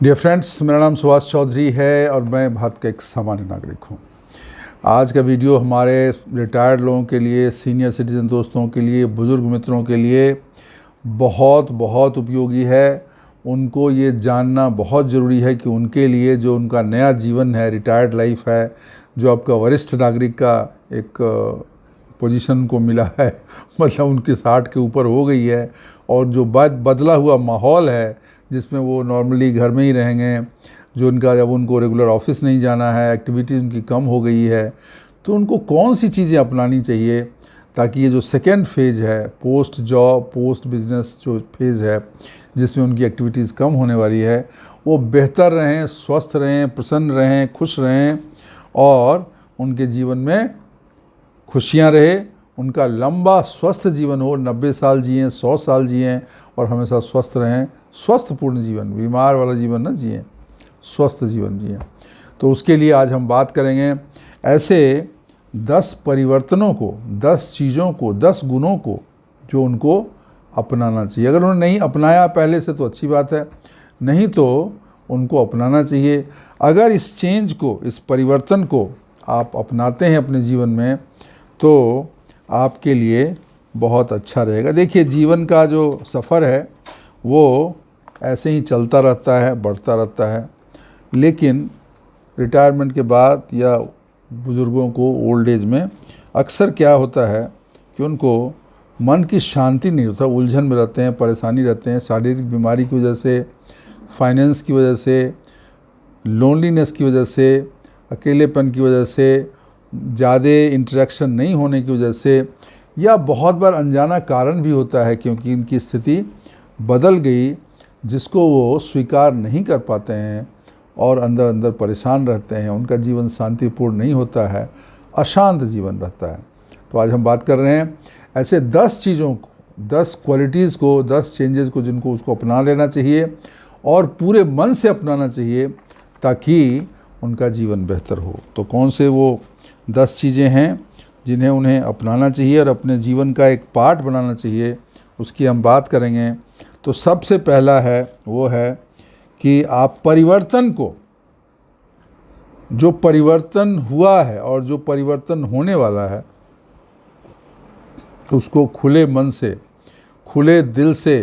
Dear friends, मेरा नाम सुभाष चौधरी है और मैं भारत का एक सामान्य नागरिक हूँ। आज का वीडियो हमारे रिटायर्ड लोगों के लिए, सीनियर सिटीजन दोस्तों के लिए, बुज़ुर्ग मित्रों के लिए बहुत बहुत उपयोगी है। उनको ये जानना बहुत ज़रूरी है कि उनके लिए जो उनका नया जीवन है, रिटायर्ड लाइफ है, जो आपका वरिष्ठ नागरिक का एक पोजीशन को मिला है मतलब उनकी 60 के ऊपर हो गई है, और जो बदला हुआ माहौल है जिसमें वो नॉर्मली घर में ही रहेंगे, जो उनका जब उनको रेगुलर ऑफिस नहीं जाना है, एक्टिविटी उनकी कम हो गई है, तो उनको कौन सी चीज़ें अपनानी चाहिए ताकि ये जो सेकेंड फेज़ है, पोस्ट जॉब पोस्ट बिजनेस जो फेज़ है जिसमें उनकी एक्टिविटीज़ कम होने वाली है, वो बेहतर रहें, स्वस्थ रहें, प्रसन्न रहें, खुश रहें और उनके जीवन में खुशियाँ रहे, उनका लंबा स्वस्थ जीवन हो, 90 साल जिएँ, 100 साल जिएँ और हमेशा स्वस्थ रहें। स्वस्थपूर्ण जीवन, बीमार वाला जीवन न जिएँ, स्वस्थ जीवन जिएँ। तो उसके लिए आज हम बात करेंगे ऐसे 10 परिवर्तनों को, 10 चीज़ों को, 10 गुणों को जो उनको अपनाना चाहिए। अगर उन्होंने नहीं अपनाया पहले से तो अच्छी बात है, नहीं तो उनको अपनाना चाहिए। अगर इस चेंज को, इस परिवर्तन को आप अपनाते हैं अपने जीवन में तो आपके लिए बहुत अच्छा रहेगा। देखिए, जीवन का जो सफ़र है वो ऐसे ही चलता रहता है, बढ़ता रहता है, लेकिन रिटायरमेंट के बाद या बुज़ुर्गों को ओल्ड एज में अक्सर क्या होता है कि उनको मन की शांति नहीं होता, उलझन में रहते हैं, परेशानी रहते हैं, शारीरिक बीमारी की वजह से, फाइनेंस की वजह से, लोनलीनेस की वजह से, अकेलेपन की वजह से, ज़्यादा इंटरेक्शन नहीं होने की वजह से, या बहुत बार अनजाना कारण भी होता है क्योंकि इनकी स्थिति बदल गई जिसको वो स्वीकार नहीं कर पाते हैं और अंदर अंदर परेशान रहते हैं। उनका जीवन शांतिपूर्ण नहीं होता है, अशांत जीवन रहता है। तो आज हम बात कर रहे हैं ऐसे 10 चीज़ों को, 10 क्वालिटीज़ को, 10 चेंजेस को जिनको उसको अपना लेना चाहिए और पूरे मन से अपनाना चाहिए ताकि उनका जीवन बेहतर हो। तो कौन से वो 10 चीज़ें हैं जिन्हें उन्हें अपनाना चाहिए और अपने जीवन का एक पार्ट बनाना चाहिए, उसकी हम बात करेंगे। तो सबसे पहला है वो है कि आप परिवर्तन को, जो परिवर्तन हुआ है और जो परिवर्तन होने वाला है, उसको खुले मन से, खुले दिल से,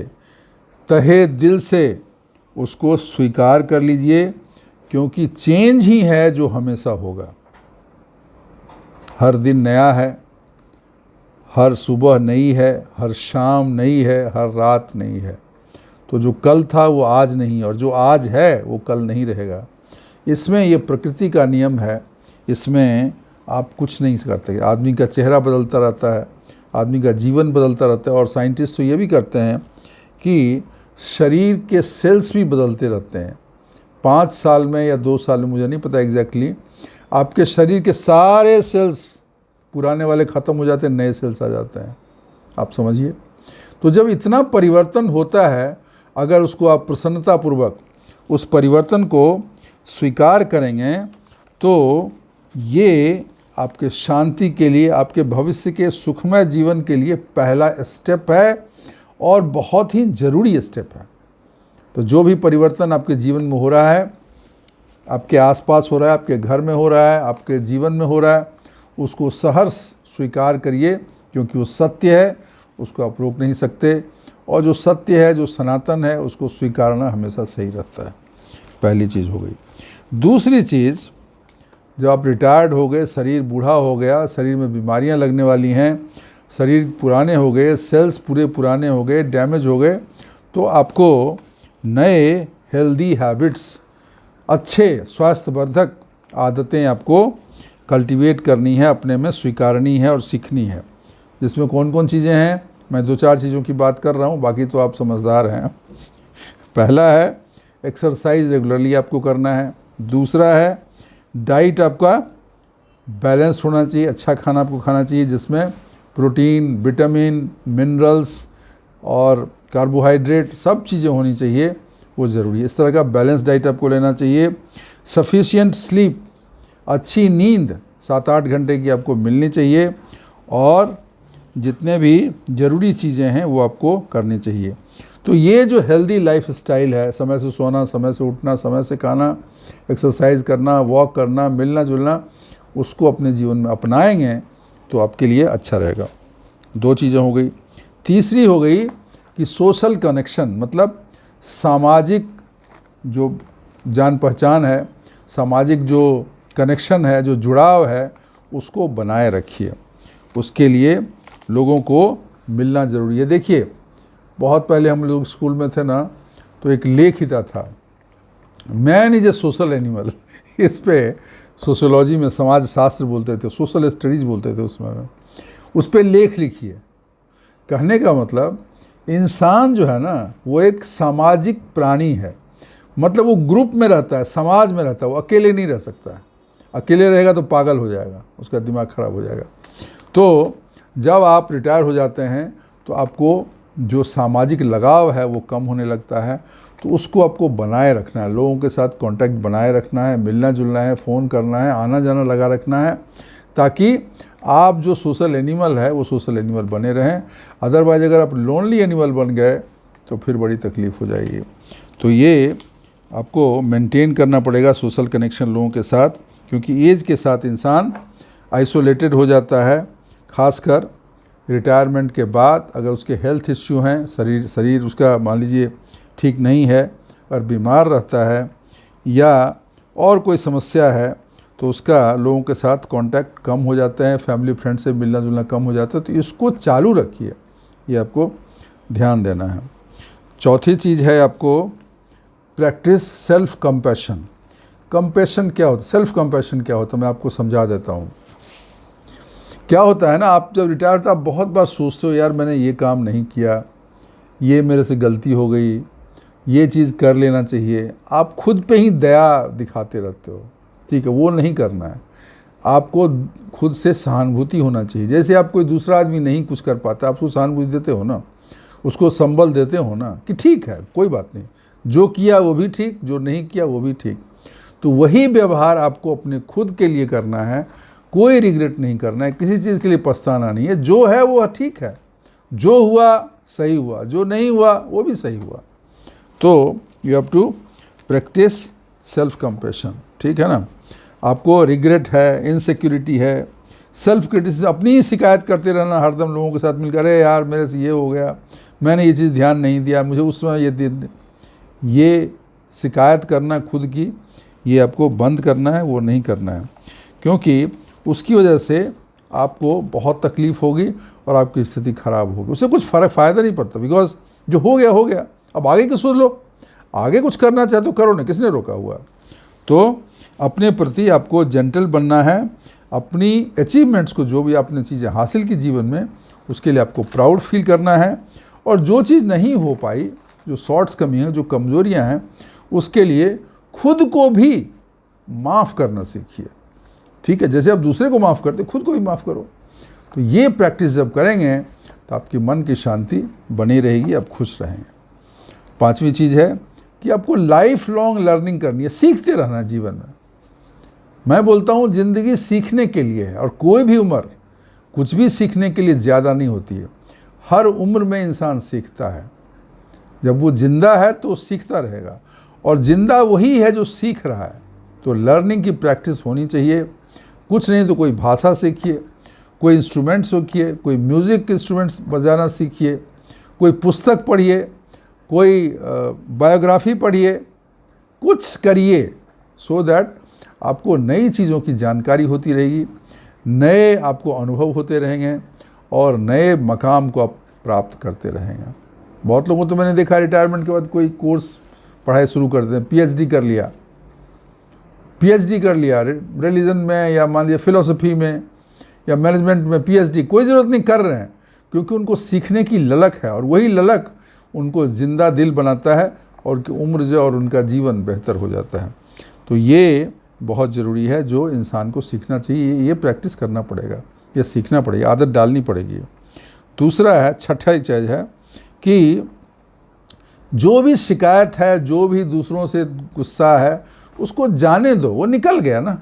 तहे दिल से उसको स्वीकार कर लीजिए, क्योंकि चेंज ही है जो हमेशा होगा। हर दिन नया है, हर सुबह नई है, हर शाम नई है, हर रात नई है। तो जो कल था वो आज नहीं, और जो आज है वो कल नहीं रहेगा। इसमें ये प्रकृति का नियम है, इसमें आप कुछ नहीं करते। आदमी का चेहरा बदलता रहता है, आदमी का जीवन बदलता रहता है, और साइंटिस्ट तो ये भी करते हैं कि शरीर के सेल्स भी बदलते रहते हैं। 5 साल में या 2 साल में, मुझे नहीं पता एग्जैक्टली, आपके शरीर के सारे सेल्स पुराने वाले ख़त्म हो जाते हैं, नए सेल्स आ जाते हैं। आप समझिए। तो जब इतना परिवर्तन होता है, अगर उसको आप प्रसन्नतापूर्वक उस परिवर्तन को स्वीकार करेंगे तो ये आपके शांति के लिए, आपके भविष्य के सुखमय जीवन के लिए पहला स्टेप है और बहुत ही ज़रूरी स्टेप है। तो जो भी परिवर्तन आपके जीवन में हो रहा है, आपके आसपास हो रहा है, आपके घर में हो रहा है, आपके जीवन में हो रहा है, उसको सहर्ष स्वीकार करिए, क्योंकि वो सत्य है, उसको आप रोक नहीं सकते। और जो सत्य है, जो सनातन है, उसको स्वीकारना हमेशा सही रहता है। पहली चीज़ हो गई। दूसरी चीज़, जब आप रिटायर्ड हो गए, शरीर बूढ़ा हो गया, शरीर में बीमारियां लगने वाली हैं, शरीर पुराने हो गए, सेल्स पूरे पुराने हो गए, डैमेज हो गए, तो आपको नए हेल्दी हैबिट्स, अच्छे स्वास्थ्यवर्धक आदतें आपको कल्टीवेट करनी है, अपने में स्वीकारनी है और सीखनी है। जिसमें कौन कौन चीज़ें हैं, मैं 2-4 चीज़ों की बात कर रहा हूँ, बाकी तो आप समझदार हैं। पहला है एक्सरसाइज रेगुलरली आपको करना है। दूसरा है डाइट आपका बैलेंस्ड होना चाहिए, अच्छा खाना आपको खाना चाहिए जिसमें प्रोटीन, विटामिन, मिनरल्स और कार्बोहाइड्रेट सब चीज़ें होनी चाहिए, वो ज़रूरी है। इस तरह का बैलेंस डाइट आपको लेना चाहिए। सफिशिएंट स्लीप, अच्छी नींद 7-8 घंटे की आपको मिलनी चाहिए, और जितने भी ज़रूरी चीज़ें हैं वो आपको करनी चाहिए। तो ये जो हेल्दी लाइफ स्टाइल है, समय से सोना, समय से उठना, समय से खाना, एक्सरसाइज करना, वॉक करना, मिलना जुलना, उसको अपने जीवन में अपनाएंगे तो आपके लिए अच्छा रहेगा। 2 चीज़ें हो गई। तीसरी हो गई कि सोशल कनेक्शन, मतलब सामाजिक जो जान पहचान है, सामाजिक जो कनेक्शन है, जो जुड़ाव है, उसको बनाए रखिए। उसके लिए लोगों को मिलना ज़रूरी है। देखिए, बहुत पहले हम लोग स्कूल में थे ना, तो एक लेखिका था, man is a social animal. इस पे सोशोलॉजी में समाज शास्त्र बोलते थे, सोशल स्टडीज़ बोलते थे उसमें, उस पर लेख लिखिए। कहने का मतलब इंसान जो है ना, वो एक सामाजिक प्राणी है। मतलब वो ग्रुप में रहता है, समाज में रहता है, वो अकेले नहीं रह सकता है। अकेले रहेगा तो पागल हो जाएगा, उसका दिमाग खराब हो जाएगा। तो जब आप रिटायर हो जाते हैं तो आपको जो सामाजिक लगाव है वो कम होने लगता है, तो उसको आपको बनाए रखना है। लोगों के साथ कांटेक्ट बनाए रखना है, मिलना जुलना है, फ़ोन करना है, आना जाना लगा रखना है, ताकि आप जो सोशल एनिमल है वो सोशल एनिमल बने रहें। अदरवाइज अगर आप लोनली एनिमल बन गए तो फिर बड़ी तकलीफ़ हो जाएगी। तो ये आपको मेंटेन करना पड़ेगा सोशल कनेक्शन लोगों के साथ, क्योंकि एज के साथ इंसान आइसोलेटेड हो जाता है। खासकर रिटायरमेंट के बाद अगर उसके हेल्थ इश्यू हैं, शरीर उसका मान लीजिए ठीक नहीं है और बीमार रहता है, या और कोई समस्या है, तो उसका लोगों के साथ कांटेक्ट कम हो जाते हैं, फैमिली फ्रेंड से मिलना जुलना कम हो जाता है। तो इसको चालू रखिए, ये आपको ध्यान देना है। चौथी चीज़ है आपको प्रैक्टिस सेल्फ कंपैशन। कंपैशन क्या होता है, सेल्फ कंपैशन क्या होता है, मैं आपको समझा देता हूँ। क्या होता है ना, आप जब रिटायर होते हैं, आप बहुत बार सोचते हो यार मैंने ये काम नहीं किया, ये मेरे से गलती हो गई, ये चीज़ कर लेना चाहिए। आप खुद पे ही दया दिखाते रहते हो, ठीक है, वो नहीं करना है। आपको खुद से सहानुभूति होना चाहिए। जैसे आप कोई दूसरा आदमी नहीं कुछ कर पाता, आप उसको सहानुभूति देते हो ना, उसको संबल देते हो ना कि ठीक है कोई बात नहीं, जो किया वो भी ठीक, जो नहीं किया वो भी ठीक। तो वही व्यवहार आपको अपने खुद के लिए करना है। कोई रिग्रेट नहीं करना है, किसी चीज़ के लिए पछताना नहीं है। जो है वो ठीक है, जो हुआ सही हुआ, जो नहीं हुआ वो भी सही हुआ। तो you have to practise self compassion, ठीक है ना। आपको रिग्रेट है, इनसिक्योरिटी है, सेल्फ क्रिटिसिज्म, अपनी ही शिकायत करते रहना हरदम लोगों के साथ मिलकर, अरे यार मेरे से ये हो गया, मैंने ये चीज़ ध्यान नहीं दिया, मुझे उस समय ये शिकायत करना खुद की, ये आपको बंद करना है, वो नहीं करना है। क्योंकि उसकी वजह से आपको बहुत तकलीफ़ होगी और आपकी स्थिति ख़राब होगी। उससे कुछ फ़ायदा नहीं पड़ता, बिकॉज जो हो गया हो गया। अब आगे की सोच लो, आगे कुछ करना चाहे तो करो ना, किसने रोका हुआ। तो अपने प्रति आपको जेंटल बनना है। अपनी अचीवमेंट्स को, जो भी आपने चीज़ें हासिल की जीवन में, उसके लिए आपको प्राउड फील करना है। और जो चीज़ नहीं हो पाई, जो शॉर्ट्स कमी हैं, जो कमज़ोरियाँ हैं, उसके लिए खुद को भी माफ़ करना सीखिए, ठीक है। जैसे आप दूसरे को माफ़ करते, खुद को भी माफ़ करो। तो ये प्रैक्टिस जब करेंगे तो आपकी मन की शांति बनी रहेगी, आप खुश रहेंगे। 5वीं चीज़ है कि आपको लाइफ लॉन्ग लर्निंग करनी है, सीखते रहना है जीवन में। मैं बोलता हूँ ज़िंदगी सीखने के लिए है, और कोई भी उम्र कुछ भी सीखने के लिए ज़्यादा नहीं होती है। हर उम्र में इंसान सीखता है। जब वो जिंदा है तो सीखता रहेगा, और जिंदा वही है जो सीख रहा है। तो लर्निंग की प्रैक्टिस होनी चाहिए। कुछ नहीं तो कोई भाषा सीखिए, कोई इंस्ट्रूमेंट सीखिए, कोई म्यूज़िक इंस्ट्रूमेंट्स बजाना सीखिए, कोई पुस्तक पढ़िए, कोई बायोग्राफी पढ़िए, कुछ करिए, सो दैट आपको नई चीज़ों की जानकारी होती रहेगी, नए आपको अनुभव होते रहेंगे, और नए मकाम को आप प्राप्त करते रहेंगे। बहुत लोगों तो मैंने देखा रिटायरमेंट के बाद कोई कोर्स पढ़ाई शुरू कर देते हैं, पीएचडी कर लिया रिलीजन में, या मान लीजिए फिलोसफी में, या मैनेजमेंट में पीएचडी, कोई ज़रूरत नहीं, कर रहे हैं, क्योंकि उनको सीखने की ललक है, और वही ललक उनको जिंदा दिल बनाता है, और उनकी उम्र जो और उनका जीवन बेहतर हो जाता है। तो ये बहुत ज़रूरी है, जो इंसान को सीखना चाहिए, ये प्रैक्टिस करना पड़ेगा, ये सीखना पड़ेगा, आदत डालनी पड़ेगी। दूसरा है, छठा चीज़ है कि जो भी शिकायत है, जो भी दूसरों से गुस्सा है, उसको जाने दो, वो निकल गया ना।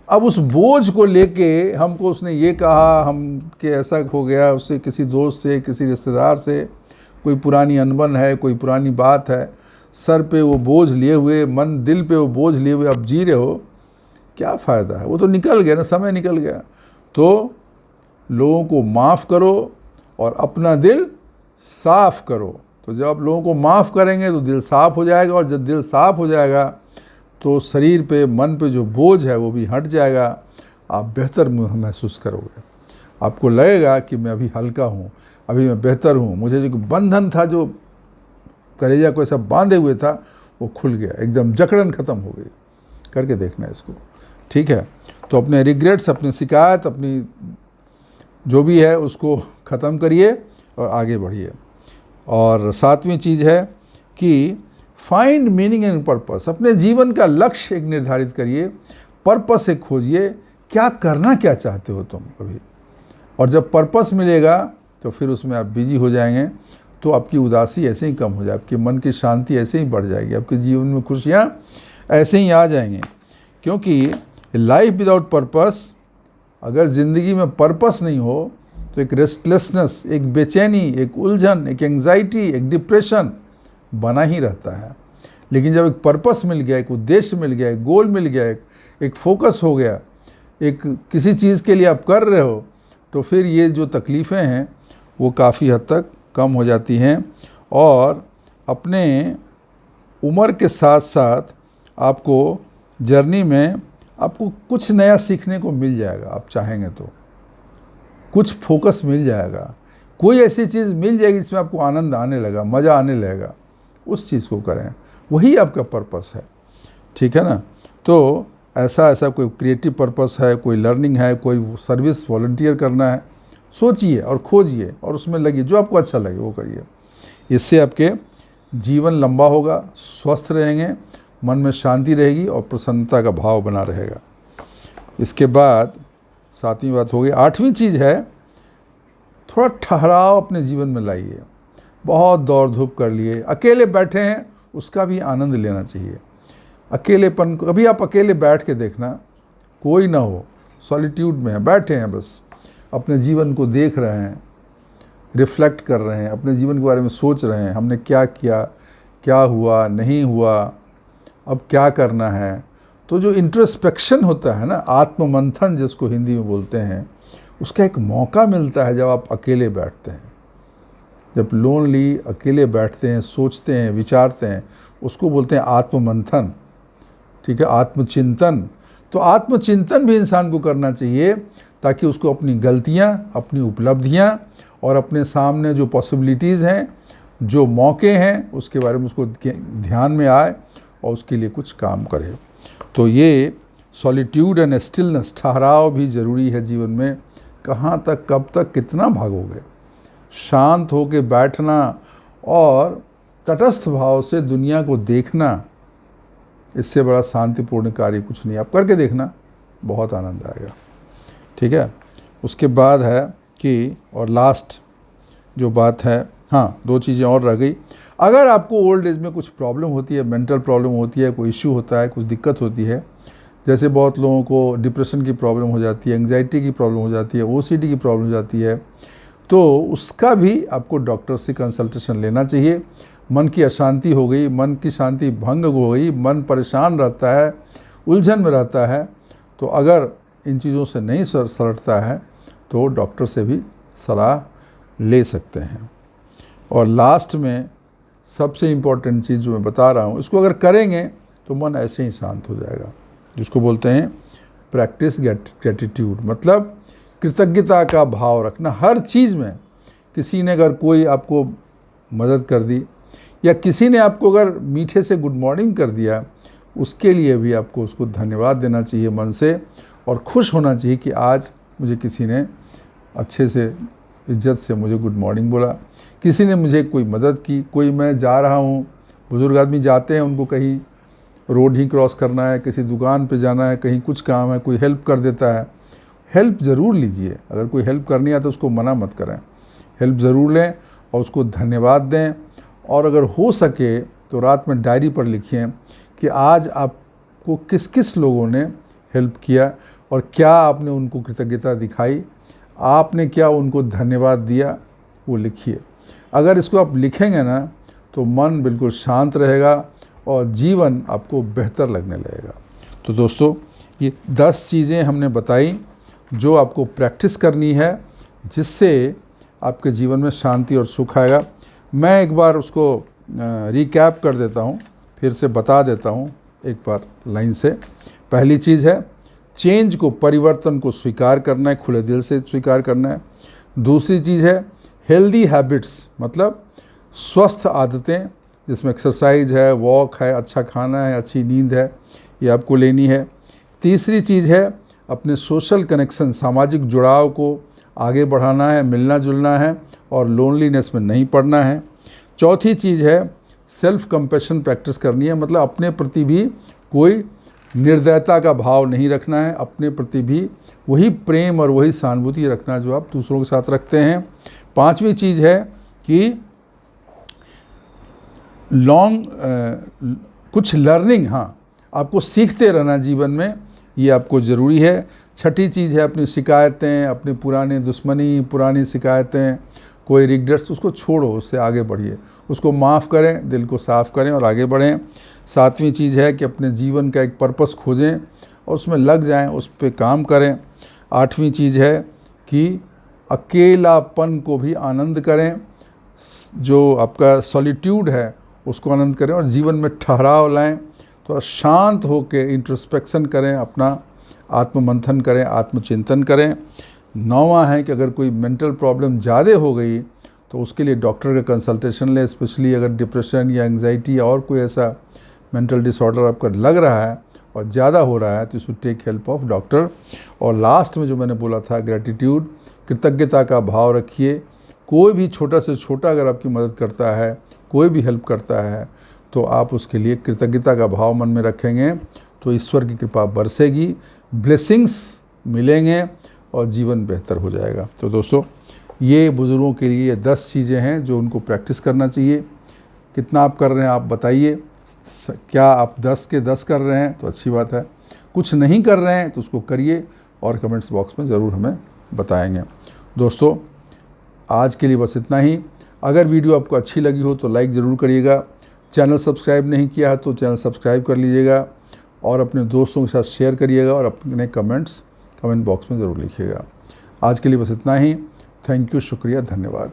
अब उस बोझ को लेके, हमको उसने ये कहा, हम कि ऐसा हो गया, उससे किसी दोस्त से, किसी रिश्तेदार से, कोई पुरानी अनबन है, कोई पुरानी बात है, सर पे वो बोझ लिए हुए, मन दिल पे वो बोझ लिए हुए अब जी रहे हो, क्या फ़ायदा है? वो तो निकल गया ना, समय निकल गया। तो लोगों को माफ़ करो और अपना दिल साफ़ करो। तो जब आप लोगों को माफ़ करेंगे तो दिल साफ़ हो जाएगा, और जब दिल साफ़ हो जाएगा तो शरीर पे, मन पे जो बोझ है वो भी हट जाएगा। आप बेहतर महसूस करोगे, आपको लगेगा कि मैं अभी हल्का हूँ, अभी मैं बेहतर हूँ, मुझे जो बंधन था, जो कलेजा को ऐसा बांधे हुए था, वो खुल गया, एकदम जकड़न ख़त्म हो गई। करके देखना इसको, ठीक है? तो अपने रिग्रेट्स, अपनी शिकायत, अपनी जो भी है उसको ख़त्म करिए और आगे बढ़िए। और सातवीं चीज़ है कि फाइंड मीनिंग एंड पर्पस। अपने जीवन का लक्ष्य एक निर्धारित करिए, पर्पस एक खोजिए, क्या करना क्या चाहते हो तुम अभी। और जब पर्पस मिलेगा तो फिर उसमें आप बिजी हो जाएंगे, तो आपकी उदासी ऐसे ही कम हो जाए, आपके मन की शांति ऐसे ही बढ़ जाएगी, आपके जीवन में खुशियाँ ऐसे ही आ जाएंगी। क्योंकि लाइफ विदाउट पर्पस, अगर ज़िंदगी में पर्पस नहीं हो तो एक रेस्टलेसनेस, एक बेचैनी, एक उलझन, एक एंग्जाइटी, एक डिप्रेशन बना ही रहता है। लेकिन जब एक पर्पस मिल गया, एक उद्देश्य मिल गया, एक गोल मिल गया, एक फोकस हो गया, एक किसी चीज़ के लिए आप कर रहे हो, तो फिर ये जो तकलीफ़ें हैं वो काफ़ी हद तक कम हो जाती हैं। और अपने उम्र के साथ साथ आपको जर्नी में आपको कुछ नया सीखने को मिल जाएगा। आप चाहेंगे तो कुछ फोकस मिल जाएगा, कोई ऐसी चीज़ मिल जाएगी जिसमें आपको आनंद आने लगा, मज़ा आने लगेगा, उस चीज़ को करें, वही आपका पर्पस है, ठीक है ना? तो ऐसा कोई क्रिएटिव पर्पस है, कोई लर्निंग है, कोई सर्विस वॉलंटियर करना है, सोचिए और खोजिए और उसमें लगिए, जो आपको अच्छा लगे वो करिए। इससे आपके जीवन लंबा होगा, स्वस्थ रहेंगे, मन में शांति रहेगी और प्रसन्नता का भाव बना रहेगा। इसके बाद सातवीं बात हो गई। आठवीं चीज़ है, थोड़ा ठहराव अपने जीवन में लाइए। बहुत दौड़ धूप कर लिए, अकेले बैठे हैं, उसका भी आनंद लेना चाहिए। अकेलेपन, कभी आप अकेले बैठ के देखना, कोई ना हो, सॉलिट्यूड में है, बैठे हैं, बस अपने जीवन को देख रहे हैं, रिफ्लेक्ट कर रहे हैं, अपने जीवन के बारे में सोच रहे हैं, हमने क्या किया, क्या हुआ, नहीं हुआ, अब क्या करना है। तो जो इंट्रोस्पेक्शन होता है ना, आत्ममंथन जिसको हिंदी में बोलते हैं, उसका एक मौका मिलता है जब आप अकेले बैठते हैं। जब लोनली अकेले बैठते हैं, सोचते हैं, विचारते हैं, उसको बोलते हैं आत्ममंथन, ठीक है, आत्मचिंतन। तो आत्मचिंतन भी इंसान को करना चाहिए, ताकि उसको अपनी गलतियां, अपनी उपलब्धियां और अपने सामने जो पॉसिबिलिटीज़ हैं, जो मौके हैं, उसके बारे में उसको ध्यान में आए और उसके लिए कुछ काम करे। तो ये सॉलिट्यूड एंड स्टिलनेस, ठहराव भी ज़रूरी है जीवन में। कहाँ तक, कब तक, कितना भागोगे? शांत होके बैठना और तटस्थ भाव से दुनिया को देखना, इससे बड़ा शांतिपूर्ण कार्य कुछ नहीं। आप करके देखना, बहुत आनंद आएगा, ठीक है? उसके बाद है कि, और लास्ट जो बात है, हाँ, दो चीज़ें और रह गई। अगर आपको ओल्ड एज में कुछ प्रॉब्लम होती है, मेंटल प्रॉब्लम होती है, कोई इश्यू होता है, कुछ दिक्कत होती है, जैसे बहुत लोगों को डिप्रेशन की प्रॉब्लम हो जाती है, एंग्जाइटी की प्रॉब्लम हो जाती है, ओसीडी की प्रॉब्लम हो जाती है, तो उसका भी आपको डॉक्टर से कंसल्टेशन लेना चाहिए। मन की अशांति हो गई, मन की शांति भंग हो गई, मन परेशान रहता है, उलझन में रहता है, तो अगर इन चीज़ों से नहीं सलटता है तो डॉक्टर से भी सलाह ले सकते हैं। और लास्ट में सबसे इम्पॉर्टेंट चीज़ जो मैं बता रहा हूँ, इसको अगर करेंगे तो मन ऐसे ही शांत हो जाएगा, जिसको बोलते हैं प्रैक्टिस ग्रेटिट्यूड, मतलब कृतज्ञता का भाव रखना हर चीज़ में। किसी ने अगर कोई आपको मदद कर दी, या किसी ने आपको अगर मीठे से गुड मॉर्निंग कर दिया, उसके लिए भी आपको उसको धन्यवाद देना चाहिए मन से, और खुश होना चाहिए कि आज मुझे किसी ने अच्छे से, इज्जत से मुझे गुड मॉर्निंग बोला, किसी ने मुझे कोई मदद की। कोई, मैं जा रहा हूँ, बुज़ुर्ग आदमी जाते हैं, उनको कहीं रोड ही क्रॉस करना है, किसी दुकान पे जाना है, कहीं कुछ काम है, कोई हेल्प कर देता है, हेल्प ज़रूर लीजिए। अगर कोई हेल्प करनी है तो उसको मना मत करें, हेल्प ज़रूर लें और उसको धन्यवाद दें। और अगर हो सके तो रात में डायरी पर लिखिए कि आज आपको किस किस लोगों ने हेल्प किया और क्या आपने उनको कृतज्ञता दिखाई, आपने क्या उनको धन्यवाद दिया, वो लिखिए। अगर इसको आप लिखेंगे ना तो मन बिल्कुल शांत रहेगा और जीवन आपको बेहतर लगने लगेगा। तो दोस्तों, ये 10 चीज़ें हमने बताई जो आपको प्रैक्टिस करनी है, जिससे आपके जीवन में शांति और सुख आएगा। मैं एक बार उसको रिकैप कर देता हूँ, फिर से बता देता हूँ एक बार लाइन से। पहली चीज़ है चेंज को, परिवर्तन को स्वीकार करना है, खुले दिल से स्वीकार करना है। दूसरी चीज़ है हेल्दी हैबिट्स, मतलब स्वस्थ आदतें, जिसमें एक्सरसाइज है, वॉक है, अच्छा खाना है, अच्छी नींद है, ये आपको लेनी है। तीसरी चीज़ है अपने सोशल कनेक्शन, सामाजिक जुड़ाव को आगे बढ़ाना है, मिलना जुलना है और लोनलीनेस में नहीं पड़ना है। चौथी चीज़ है सेल्फ कंपैशन प्रैक्टिस करनी है, मतलब अपने प्रति भी कोई निर्दयता का भाव नहीं रखना है, अपने प्रति भी वही प्रेम और वही सहानुभूति रखना जो आप दूसरों के साथ रखते हैं। पांचवी चीज़ है कि कुछ लर्निंग, हाँ, आपको सीखते रहना जीवन में, ये आपको ज़रूरी है। छठी चीज़ है अपनी शिकायतें, अपनी पुरानी दुश्मनी, पुरानी शिकायतें, कोई रिग्रेट्स, उसको छोड़ो, उससे आगे बढ़िए, उसको माफ़ करें, दिल को साफ़ करें और आगे बढ़ें। सातवीं चीज़ है कि अपने जीवन का एक पर्पस खोजें और उसमें लग जाएं, उस पर काम करें। आठवीं चीज़ है कि अकेलापन को भी आनंद करें, जो आपका सॉलिट्यूड है उसको आनंद करें और जीवन में ठहराव लाएं, थोड़ा शांत होकर इंट्रोस्पेक्शन करें, अपना आत्ममंथन करें, आत्मचिंतन करें। नौवां है कि अगर कोई मेंटल प्रॉब्लम ज़्यादा हो गई तो उसके लिए डॉक्टर का कंसल्टेशन लें, स्पेशली अगर डिप्रेशन या एंग्जाइटी और कोई ऐसा मेंटल डिसऑर्डर आपका लग रहा है और ज़्यादा हो रहा है तो you should take help of doctor. और लास्ट में जो मैंने बोला था ग्रेटिट्यूड, कृतज्ञता का भाव रखिए। कोई भी छोटा से छोटा अगर आपकी मदद करता है, कोई भी हेल्प करता है, तो आप उसके लिए कृतज्ञता का भाव मन में रखेंगे तो ईश्वर की कृपा बरसेगी, ब्लेसिंग्स मिलेंगे और जीवन बेहतर हो जाएगा। तो दोस्तों, ये बुज़ुर्गों के लिए 10 चीज़ें हैं जो उनको प्रैक्टिस करना चाहिए। कितना आप कर रहे हैं आप बताइए। क्या आप 10 के 10 कर रहे हैं तो अच्छी बात है, कुछ नहीं कर रहे हैं तो उसको करिए और कमेंट्स बॉक्स में ज़रूर हमें बताएंगे। दोस्तों, आज के लिए बस इतना ही। अगर वीडियो आपको अच्छी लगी हो तो लाइक ज़रूर करिएगा। चैनल सब्सक्राइब नहीं किया है तो चैनल सब्सक्राइब कर लीजिएगा और अपने दोस्तों के साथ शेयर करिएगा और अपने कमेंट बॉक्स में ज़रूर लिखिएगा। आज के लिए बस इतना ही। थैंक यू, शुक्रिया, धन्यवाद।